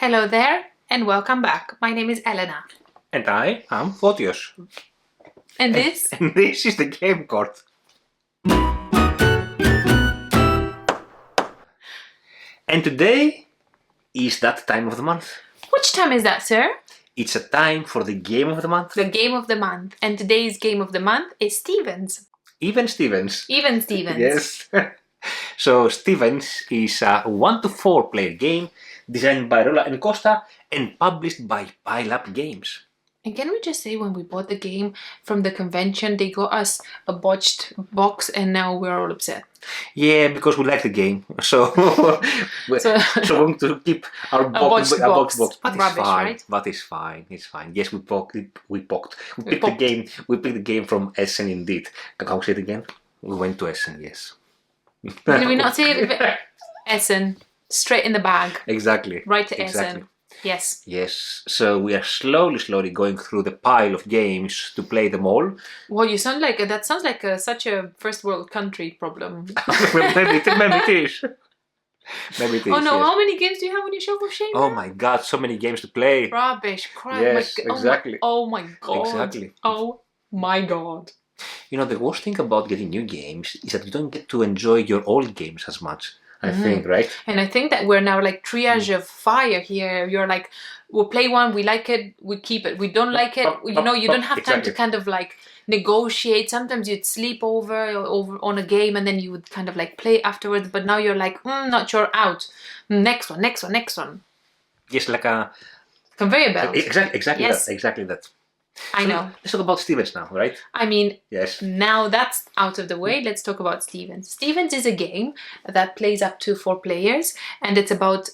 Hello there and welcome back. My name is Elena. And I am Photios. And this? And this is the game court. And today is that time of the month. Which time is that, sir? It's a time for the game of the month. The game of the month. And today's game of the month is Stevens. Even Stevens. Even Stevens. Yes. So Stevens is a 1 to 4 player game designed by Rola Costa and published by Pile Up Games. And can we just say when we bought the game from the convention, they got us a botched box and now we're all upset. Yeah, because we like the game. So we want to keep our box. But Rubbish, it's fine. right? But it's fine. It's fine. Yes, we picked the game from Essen indeed. Can I say it again? We went to Essen, yes. Did we not say it? Essen. Straight in the bag. Exactly. Right to exactly. Essen. Yes. Yes. So we are slowly going through the pile of games to play them all. Well, you sound like that sounds like such a first world country problem. maybe it is. Maybe it is. Oh no! Yes. How many games do you have on your shelf of shame? Oh my God! So many games to play. Rubbish! Crap! Yes, exactly. Oh my God! Exactly. Oh my God! You know, the worst thing about getting new games is that you don't get to enjoy your old games as much. I think, right? And I think that we're now like triage of fire here. You're like, we'll play one, we like it, we keep it. We don't like it, you know, you don't have time to kind of like negotiate. Sometimes you'd sleep over on a game and then you would kind of like play afterwards. But now you're like, not sure, out. Next one. Yes, like a conveyor belt. Exactly Yes. that. I So know. Let's talk about Stevens now, right? I mean, yes. Now that's out of the way, let's talk about Stevens. Stevens is a game that plays up to 4 players, and it's about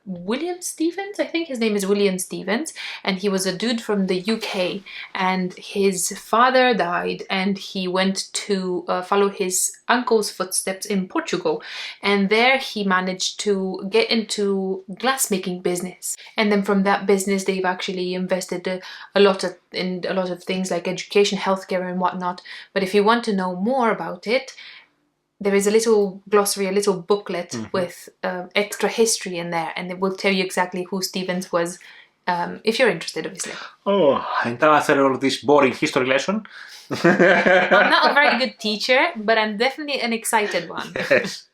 William Stevens. I think his name is William Stevens, and he was a dude from the UK, and his father died, and he went to follow his uncle's footsteps in Portugal, and there he managed to get into glassmaking business. And then from that business, they've actually invested a lot of things like education, healthcare and whatnot. But if you want to know more about it, there is a little glossary, a little booklet with extra history in there, and it will tell you exactly who Stevens was, if you're interested, obviously. Oh, and after all this boring history lesson? I'm not a very good teacher, but I'm definitely an excited one. Yes.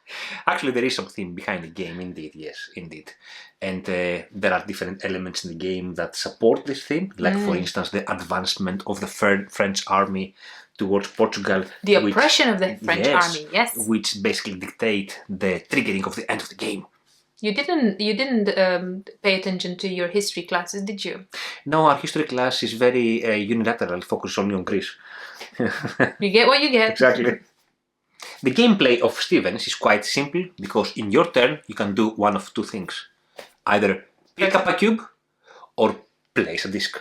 Actually, there is some theme behind the game, indeed, yes, indeed. And there are different elements in the game that support this theme, like, for instance, the advancement of the French army towards Portugal. The oppression of the French army, yes. Which basically dictate the triggering of the end of the game. You didn't pay attention to your history classes, did you? No, our history class is very unilateral, focused only on Greece. You get what you get. Exactly. The gameplay of Stevens is quite simple because in your turn you can do one of two things. Either pick up a cube or place a disc.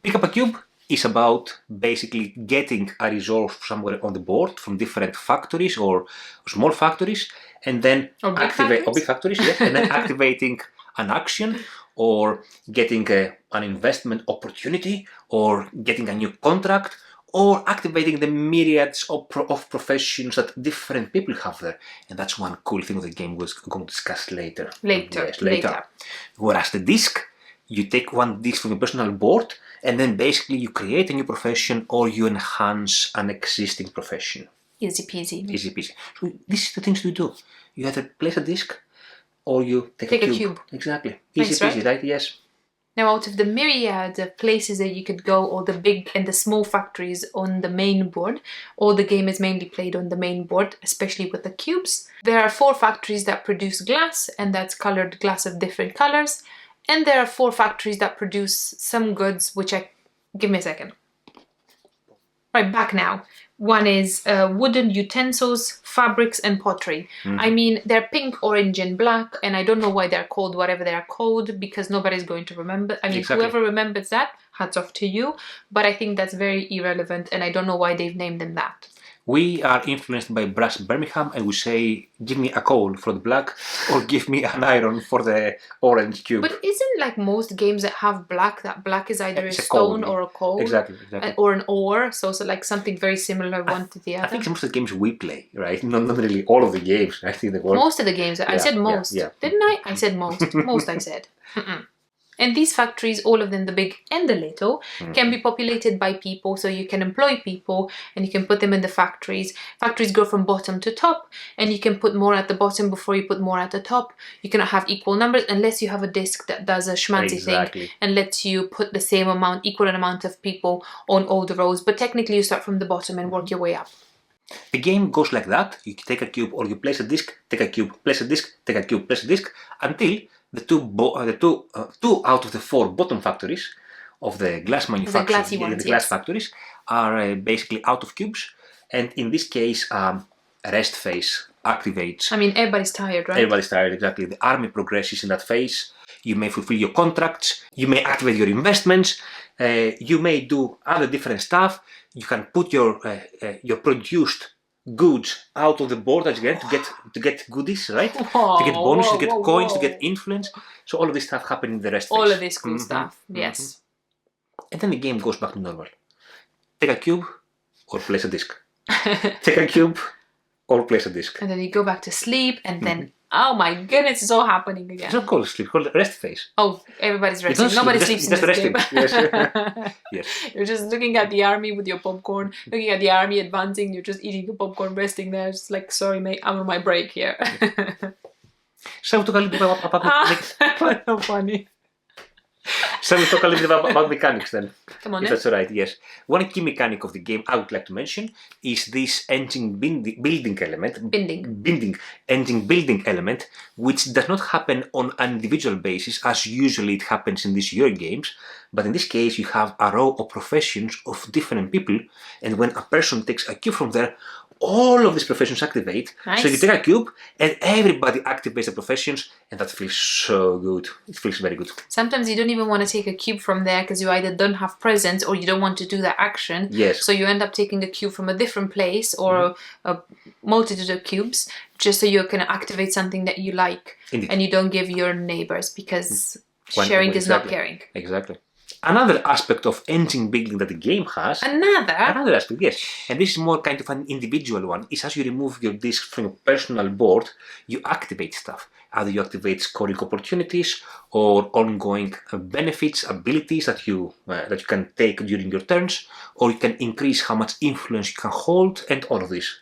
Pick up a cube is about basically getting a resource somewhere on the board from different factories or small factories, and then big factories, yes, and then activating an action or getting an investment opportunity or getting a new contract, or activating the myriads of professions that different people have there. And that's one cool thing of the game we're going to discuss later. Later. Whereas the disc, you take one disc from your personal board and then basically you create a new profession or you enhance an existing profession. Easy peasy. Easy peasy. So this is the things to do. You either place a disc or you take a cube. Exactly. Easy peasy, right? Yes. Now, out of the myriad of places that you could go, all the big and the small factories on the main board, all the game is mainly played on the main board, especially with the cubes. There are 4 factories that produce glass, and that's colored glass of different colors. And there are 4 factories that produce some goods, give me a second. Right, back now. One is wooden utensils, fabrics, and pottery. I mean, they're pink, orange, and black, and I don't know why they're called whatever they are called, because nobody's going to remember. I mean, whoever remembers that, hats off to you, but I think that's very irrelevant, and I don't know why they've named them that. We are influenced by Brass Birmingham, and we say, give me a coal for the black, or give me an iron for the orange cube. But isn't like most games that have black, that black is either It's a a coal, stone yeah. or a coal? Exactly. Or an ore, so like something very similar one to the other. I think most of the games we play, right? Not really all of the games, I think the world. Most of the games, I said most. Didn't I? I said most. Most I said. And these factories, all of them, the big and the little, can be populated by people, so you can employ people and you can put them in the factories. Factories go from bottom to top, and you can put more at the bottom before you put more at the top. You cannot have equal numbers unless you have a disk that does a schmancy thing and lets you put the same amount, equal amount of people on all the rows. But technically you start from the bottom and work your way up. The game goes like that. You take a cube or you place a disk, take a cube, place a disk, take a cube, place a disk, until the two out of the 4 bottom factories of the glass manufacturers, the glass factories, are basically out of cubes. And in this case, rest phase activates. I mean, everybody's tired, right? Everybody's tired, exactly. The army progresses in that phase. You may fulfill your contracts. You may activate your investments. You may do other different stuff. You can put your produced goods out of the board again to get goodies, right? To get bonuses, to get coins, to get influence. So all of this stuff happens in the rest phase. All of this cool stuff, yes. And then the game goes back to normal. Take a cube or place a disk. Take a cube or place a disk. And then you go back to sleep, and then oh my goodness, it's all happening again. It's not called sleep, it's called rest phase. Oh, everybody's resting. Nobody sleeps in this game. Yes. Yes. You're just looking at the army with your popcorn, looking at the army advancing, you're just eating your popcorn, resting there. It's like, sorry mate, I'm on my break here. Shall we talk a little bit about so funny. Shall we talk a little bit about mechanics then? Come on, if that's alright, yes. One key mechanic of the game I would like to mention is this engine building element. Engine building element, which does not happen on an individual basis as usually it happens in these Euro games. But in this case, you have a row of professions of different people, and when a person takes a cube from there, all of these professions activate. Nice. So you take a cube and everybody activates the professions, and that feels so good. It feels very good. Sometimes you don't even want to take a cube from there because you either don't have presents or you don't want to do that action. Yes. So you end up taking a cube from a different place or a multitude of cubes just so you can activate something that you like. Indeed. And you don't give your neighbors because sharing is not caring. Exactly. Another aspect of engine building that the game has. Another aspect, yes. And this is more kind of an individual one. Is as you remove your disk from your personal board, you activate stuff. Either you activate scoring opportunities or ongoing benefits, abilities that you can take during your turns, or you can increase how much influence you can hold, and all of this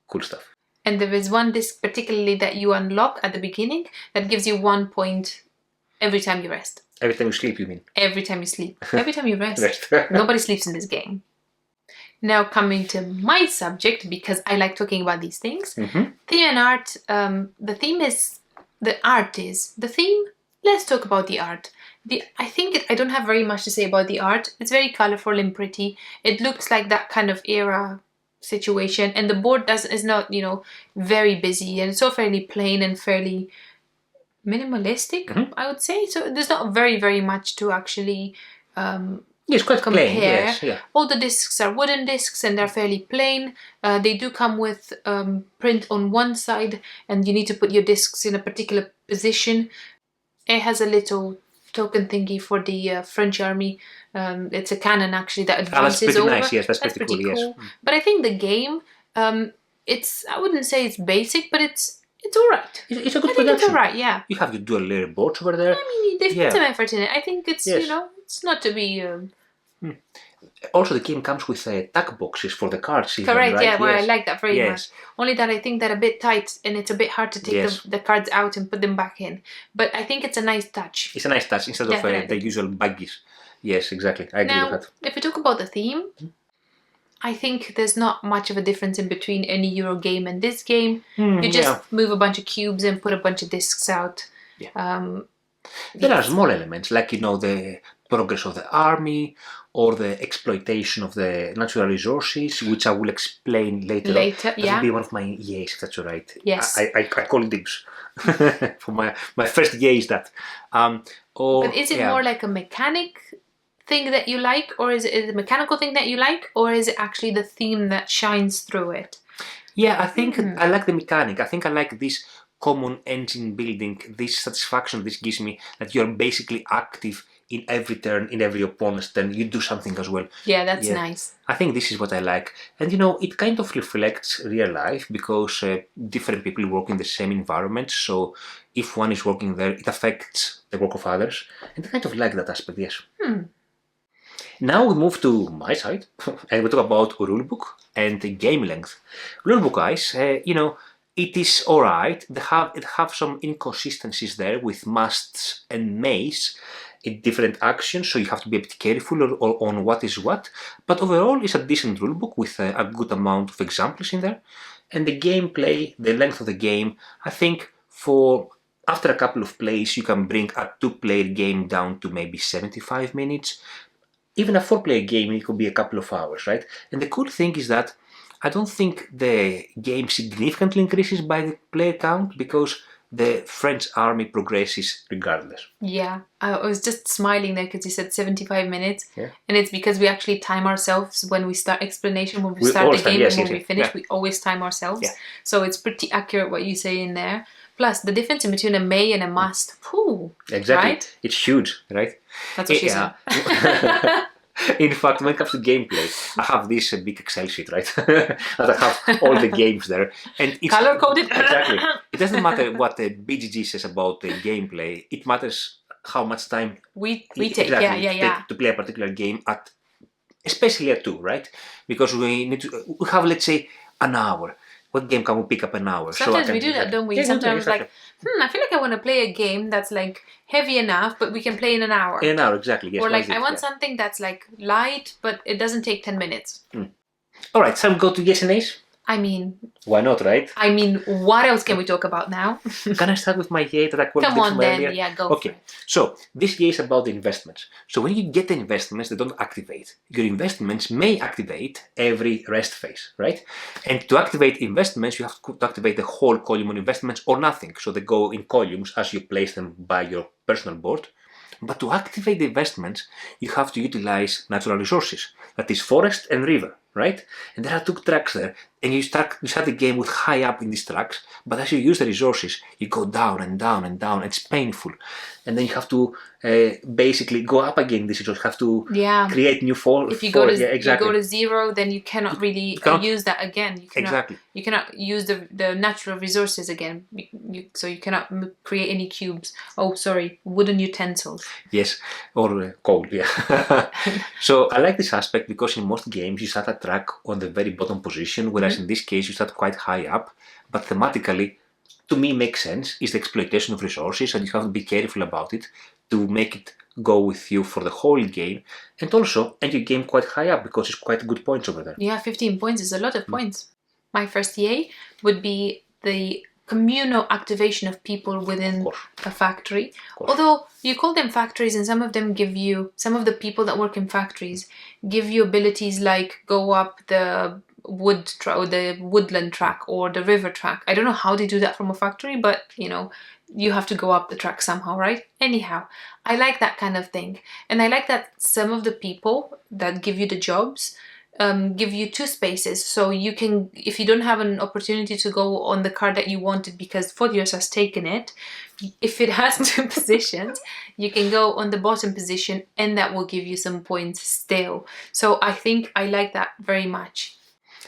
cool stuff. And there is one disk particularly that you unlock at the beginning that gives you 1 point every time you rest. Every time you sleep, you mean? Every time you sleep. Every time you rest. Nobody sleeps in this game. Now coming to my subject, because I like talking about these things. Theme and art. The theme. Let's talk about the art. I don't have very much to say about the art. It's very colorful and pretty. It looks like that kind of era situation, and the board is not, very busy, and it's so fairly plain and fairly minimalistic, I would say. So there's not very, very much to actually it's quite compare. Plain, yes, yeah. All the discs are wooden discs and they're fairly plain. They do come with print on one side, and you need to put your discs in a particular position. It has a little token thingy for the French army. It's a cannon actually that advances over. Nice, yes, that's pretty cool. Yes. But I think the game, I wouldn't say it's basic, but it's alright. It's a good production. It's alright, yeah. You have your dual layer boards over there. I mean, they've put some effort in it. I think it's, it's not to be... Also, the game comes with tag boxes for the cards. Even, correct, right? yeah, well, I like that very much. Only that I think they're a bit tight and it's a bit hard to take the cards out and put them back in. But I think it's a nice touch. It's a nice touch instead of the usual baggies. Yes, exactly. I agree with that. If we talk about the theme, I think there's not much of a difference in between any Euro game and this game. You just move a bunch of cubes and put a bunch of discs out. Yeah. There are small elements like, the progress of the army or the exploitation of the natural resources, which I will explain later on. That will be one of my yays, if that's all right. Yes. I call it dibs. For my first yay is that. But is it more like a mechanic thing that you like, or is it a mechanical thing that you like, or is it actually the theme that shines through it? Yeah, I think I like the mechanic. I think I like this common engine building, this satisfaction this gives me that you're basically active in every turn, in every opponent's turn. You do something as well. Yeah, that's nice. I think this is what I like. And it kind of reflects real life because different people work in the same environment. So if one is working there, it affects the work of others. And I kind of like that aspect, yes. Now we move to my side and we talk about rulebook and the game length. Rulebook guys, it is alright. It have some inconsistencies there with musts and mays in different actions, so you have to be a bit careful on what is what. But overall, it's a decent rulebook with a good amount of examples in there. And the gameplay, the length of the game, I think after a couple of plays, you can bring a 2-player game down to maybe 75 minutes. Even a 4-player game, it could be a couple of hours, right? And the cool thing is that I don't think the game significantly increases by the player count because the French army progresses regardless. Yeah, I was just smiling there because you said 75 minutes. Yeah. And it's because we actually time ourselves when we start explanation, when we start the game, and when we finish, we always time ourselves. Yeah. So it's pretty accurate what you say in there. Plus, the difference in between a may and a must, exactly. Right? It's huge, right? That's what she said. In fact, when it comes to gameplay, I have this big Excel sheet, right? That I have all the games there. And it's color-coded. Exactly. It doesn't matter what the BGG says about the gameplay. It matters how much time we take. Yeah. To play a particular game especially at 2, right? Because we have, let's say, an hour. What game can we pick up an hour? Sometimes we do that, don't we? Sometimes I feel like I want to play a game that's like heavy enough, but we can play in an hour. In an hour, exactly. Yes, or like I want something that's like light, but it doesn't take 10 minutes. All right, shall we go to yes and A's? I mean, why not, right? I mean, what else can we talk about now? Can I start with my yay that I quoted Come on then, earlier? yeah, go for it. So this yay is about the investments. So when you get the investments, they don't activate. Your investments may activate every rest phase, right? And to activate investments, you have to activate the whole column on investments or nothing. So they go in columns as you place them by your personal board. But to activate the investments, you have to utilize natural resources. That is forest and river, right? And there are 2 tracks there. And you start the game with high up in these tracks, but as you use the resources, you go down and down and down. It's painful. And then you have to basically go up again. You have to create new If you go to 0, then you cannot really use that again. You cannot use the natural resources again. So you cannot create any cubes. Oh, sorry, wooden utensils. Yes, or coal, yeah. So I like this aspect because in most games you start a track on the very bottom position, whereas in this case you start quite high up. But thematically, to me, makes sense. Is the exploitation of resources, and you have to be careful about it to make it go with you for the whole game, and also end your game quite high up because it's quite good points over there. Yeah, 15 points is a lot of points. My first yay would be the communal activation of people within a factory. Although you call them factories, and some of the people that work in factories give you abilities like go up the woodland track or the river track. I don't know how they do that from a factory, but you have to go up the track somehow, right? Anyhow, I like that kind of thing. And I like that some of the people that give you the jobs give you 2 spaces. So you can, if you don't have an opportunity to go on the card that you wanted because Fodios has taken it, if it has 2 positions, you can go on the bottom position and that will give you some points still. So I think I like that very much.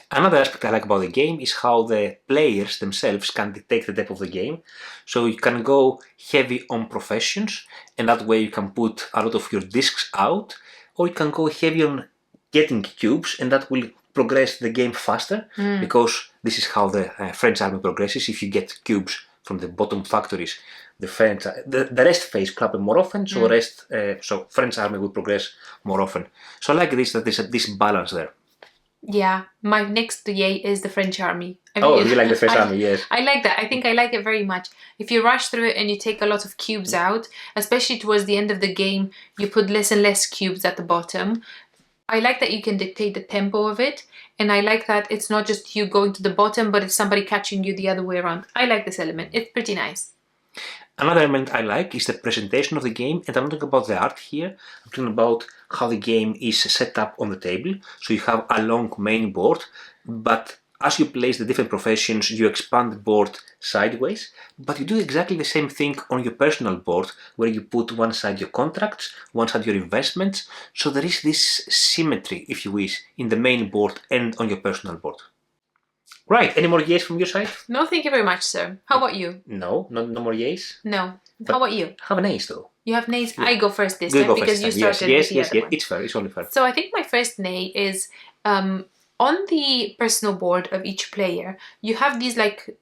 Another aspect I like about the game is how the players themselves can dictate the depth of the game. So you can go heavy on professions, and that way you can put a lot of your discs out, or you can go heavy on getting cubes, and that will progress the game faster, because this is how the French army progresses. If you get cubes from the bottom factories, the rest phase will happen more often, so French army will progress more often. So I like this, that there's this balance there. Yeah, my next yay is the French army. You like the French army, yes. I like that. I think I like it very much. If you rush through it and you take a lot of cubes out, especially towards the end of the game, you put less and less cubes at the bottom. I like that you can dictate the tempo of it, and I like that it's not just you going to the bottom, but it's somebody catching you the other way around. I like this element. It's pretty nice. Another element I like is the presentation of the game, and I'm not talking about the art here. I'm talking about how the game is set up on the table. So you have a long main board, but as you place the different professions, you expand the board sideways, but you do exactly the same thing on your personal board, where you put one side your contracts, one side your investments. So there is this symmetry, if you wish, in the main board and on your personal board. Right, any more yays from your side? No, thank you very much, sir. How about you? No more yays? No. How about you? Have an ace though. You have nays? Yeah. I go first this You time go because first you time. started with the other one. It's fair, it's only fair. So I think my first nay is on the personal board of each player, you have these like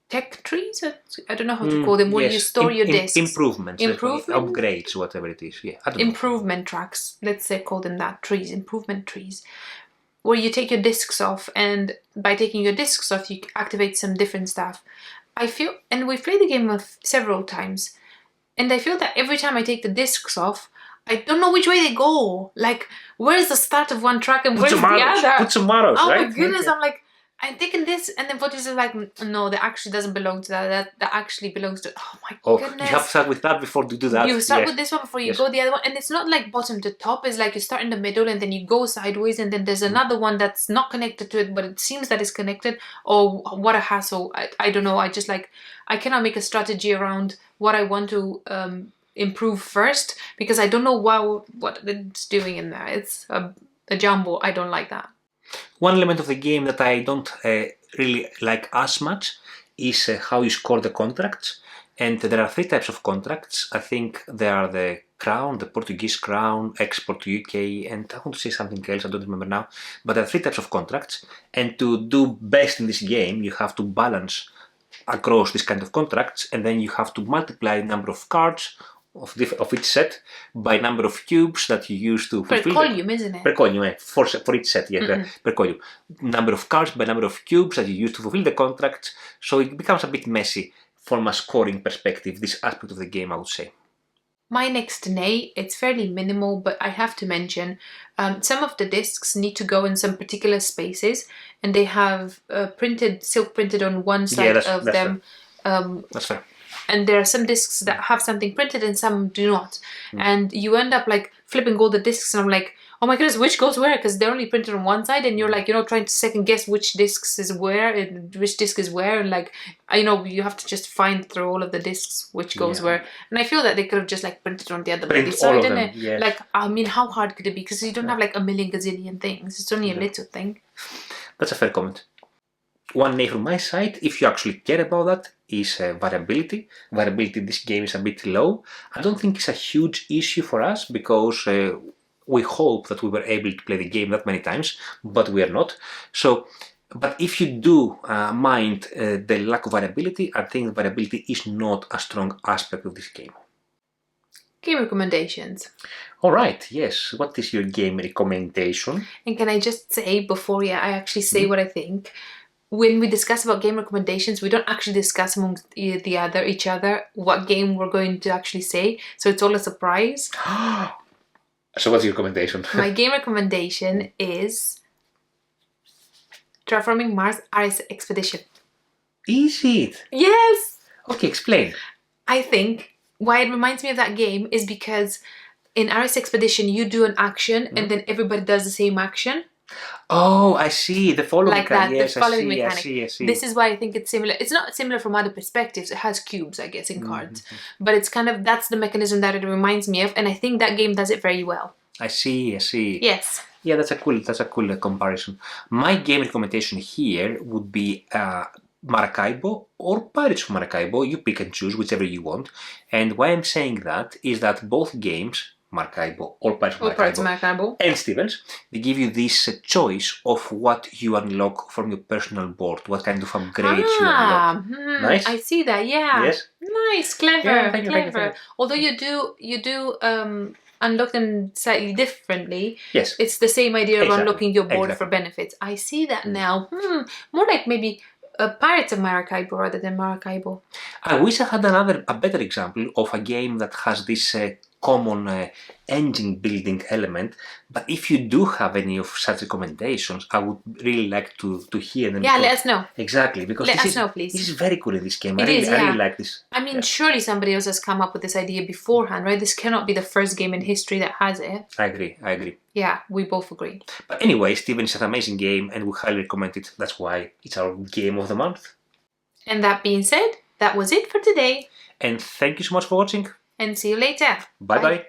tech trees? I don't know how to call them, where you store your discs. Improvements, upgrades, whatever it is. Yeah, I don't improvement tracks, let's say, call them that, trees, improvement trees, where you take your discs off, and by taking your discs off, you activate some different stuff. I feel, and we've played the game several times, and I feel that every time I take the discs off, I don't know which way they go. Like, where's the start of one track and where's the other? Put some arrows, oh right? My goodness, I'm like, I'm taking this, and then Fortis is like, no, that actually doesn't belong to that. That actually belongs to. Oh my goodness! You have to start with that before you do that. You start with this one before you go the other one, and it's not like bottom to top. It's like you start in the middle, and then you go sideways, and then there's another one that's not connected to it, but it seems that it's connected. Oh, what a hassle! I don't know. I cannot make a strategy around what I want to improve first, because I don't know what it's doing in there. It's a jumble. I don't like that. One element of the game that I don't really like as much is how you score the contracts. And there are 3 types of contracts. I think there are the crown, the Portuguese crown, export to UK, and I want to say something else, I don't remember now. But there are 3 types of contracts. And to do best in this game, you have to balance across this kind of contracts, and then you have to multiply the number of cards of each set by number of cubes that you use to fulfill. Per column, isn't it? Per column, for each set, per column. Number of cards by number of cubes that you use to fulfill the contract. So it becomes a bit messy from a scoring perspective, this aspect of the game, I would say. My next nay, it's fairly minimal, but I have to mention some of the discs need to go in some particular spaces, and they have silk printed on one side of them. That's fair. And there are some discs that have something printed and some do not. And you end up like flipping all the discs, and I'm like, oh my goodness, which goes where? Because they're only printed on one side, and you're like, trying to second guess which discs is where and which disc is where. And like, you have to just find through all of the discs which goes where. And I feel that they could have just like printed on the other side, didn't it? Yes. Like, I mean, how hard could it be? Because you don't have like a million gazillion things. It's only a little thing. That's a fair comment. One nay from my side, if you actually care about that, is variability. Variability in this game is a bit low. I don't think it's a huge issue for us, because we hope that we were able to play the game that many times, but we are not. So, but if you do mind the lack of variability, I think variability is not a strong aspect of this game. Game recommendations. Alright, yes. What is your game recommendation? And can I just say, before I actually say what I think, when we discuss about game recommendations, we don't actually discuss among each other what game we're going to actually say. So it's all a surprise. So what's your recommendation? My game recommendation is Terraforming Mars Ares Expedition. Is it? Yes! Okay, explain. I think why it reminds me of that game is because in Ares Expedition you do an action and then everybody does the same action. Oh, I see. The following like that, yes, the following mechanic. I see. This is why I think it's similar. It's not similar from other perspectives. It has cubes, I guess, in cards. But it's kind of, that's the mechanism that it reminds me of, and I think that game does it very well. I see. Yes. Yeah, that's a cool comparison. My game recommendation here would be Maracaibo or Pirates of Maracaibo. You pick and choose whichever you want. And why I'm saying that is that both games, Maracaibo or Pirates of Maracaibo and Stevens, they give you this choice of what you unlock from your personal board, what kind of upgrades you unlock. Nice. I see that. Yeah. Yes. Nice, clever, Yeah, thank clever. you. Although you do unlock them slightly differently. Yes. It's the same idea of unlocking your board Exactly. for benefits. I see that now. More like maybe Pirates of Maracaibo rather than Maracaibo. I wish I had a better example of a game that has this common engine building element. But if you do have any of such recommendations, I would really like to hear them. Yeah, let us know. Exactly, because Let us know, please. This is very cool in this game. It I is, yeah. really like this. I mean, surely somebody else has come up with this idea beforehand, right? This cannot be the first game in history that has it. I agree. Yeah, we both agree. But anyway, Steven is an amazing game and we highly recommend it. That's why it's our game of the month. And that being said, that was it for today. And thank you so much for watching. And see you later. Bye bye.